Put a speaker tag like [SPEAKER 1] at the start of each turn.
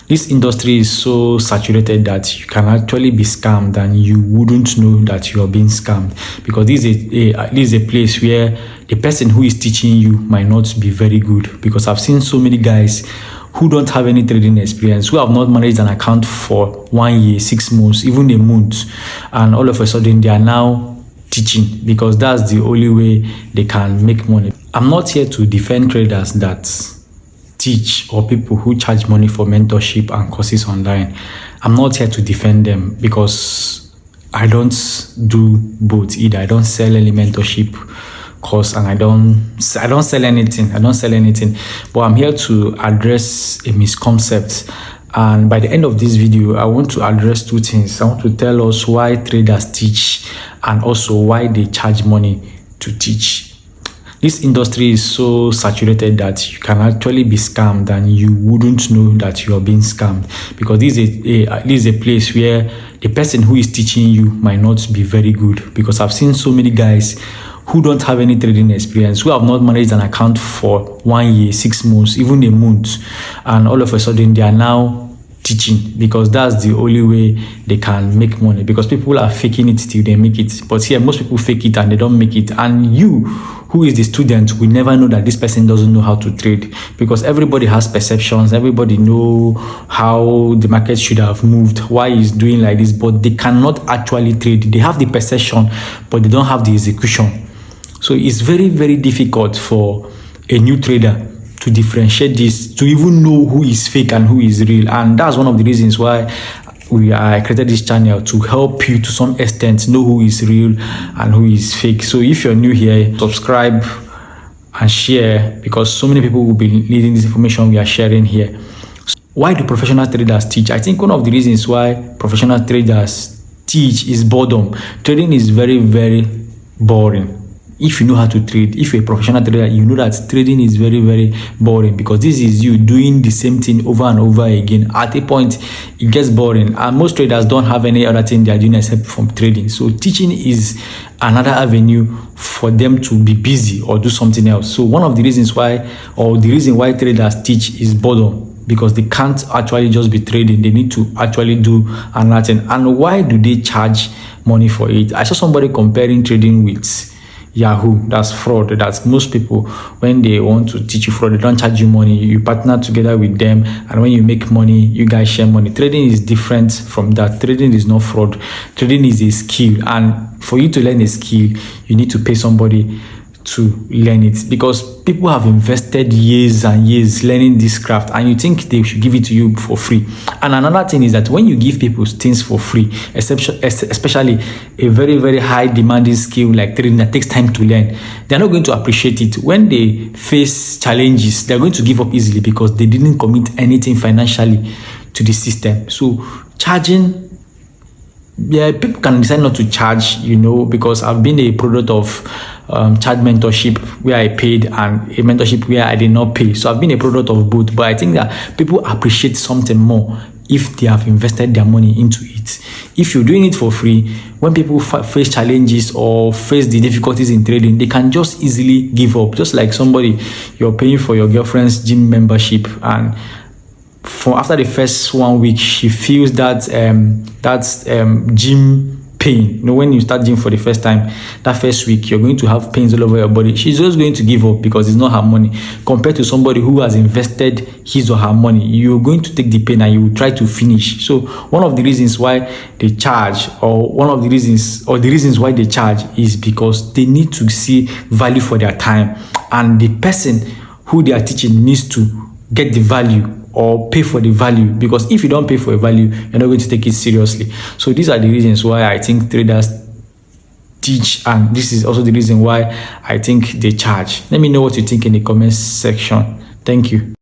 [SPEAKER 1] This industry is so saturated that you can actually be scammed and you wouldn't know that you are being scammed, because this is a place where the person who is teaching you might not be very good. Because I've seen so many guys who don't have any trading experience, who have not managed an account for 1 year, 6 months, even a month, and all of a sudden they are now teaching because that's the only way they can make money. I'm not here to defend traders that teach or people who charge money for mentorship and courses online. I'm not here to defend them because I don't do both either. I don't sell any mentorship course and I don't sell anything. But I'm here to address a misconcept. And by the end of this video, I want to address two things. I want to tell us why traders teach and also why they charge money to teach. This industry is so saturated that you can actually be scammed and you wouldn't know that you are being scammed, because this is a place where the person who is teaching you might not be very good. Because I've seen so many guys who don't have any trading experience, who have not managed an account for 1 year, 6 months, even a month, and all of a sudden they are now teaching because that's the only way they can make money. Because people are faking it till they make it, but here most people fake it and they don't make it. And you, who is the student, will never know that this person doesn't know how to trade, because everybody has perceptions. Everybody know how the market should have moved, why he's doing like this, but they cannot actually trade. They have the perception, but they don't have the execution. So it's very, very difficult for a new trader to differentiate this, to even know who is fake and who is real. And that's one of the reasons why I created this channel, to help you to some extent know who is real and who is fake. So if you're new here, subscribe and share, because so many people will be needing this information we are sharing here. Why do professional traders teach? I think one of the reasons why professional traders teach is boredom. Trading is very, very boring. If you know how to trade, if you're a professional trader, you know that trading is very, very boring, because this is you doing the same thing over and over again. At a point, it gets boring, and most traders don't have any other thing they are doing except from trading. So teaching is another avenue for them to be busy or do something else. So one of the reasons why, or the reason why traders teach, is boredom, because they can't actually just be trading. They need to actually do another thing. And why do they charge money for it? I saw somebody comparing trading with Yahoo. That's fraud. That's most people, when they want to teach you fraud, they don't charge you money. You partner together with them, and when you make money, you guys share money. Trading is different from that. Trading is not fraud. Trading is a skill, and for you to learn a skill, you need to pay somebody to learn it, because people have invested years and years learning this craft, and you think they should give it to you for free. And another thing is that when you give people things for free, especially a very, very high demanding skill like trading that takes time to learn, they're not going to appreciate it. When they face challenges, they're going to give up easily because they didn't commit anything financially to the system. So charging, yeah, people can decide not to charge, because I've been a product of charge mentorship where I paid and a mentorship where I did not pay. So I've been a product of both, but I think that people appreciate something more if they have invested their money into it. If you're doing it for free, when people face challenges or face the difficulties in trading, they can just easily give up. Just like somebody, you're paying for your girlfriend's gym membership, and after the first 1 week, she feels that gym pain. When you start gym for the first time, that first week, you're going to have pains all over your body. She's just going to give up because it's not her money. Compared to somebody who has invested his or her money, you're going to take the pain and you will try to finish. So one of the reasons why they charge, or the reasons why they charge, is because they need to see value for their time, and the person who they are teaching needs to get the value or pay for the value, because if you don't pay for a value, you're not going to take it seriously. So these are the reasons why I think traders teach, and this is also the reason why I think they charge. Let me know what you think in the comments section. Thank you.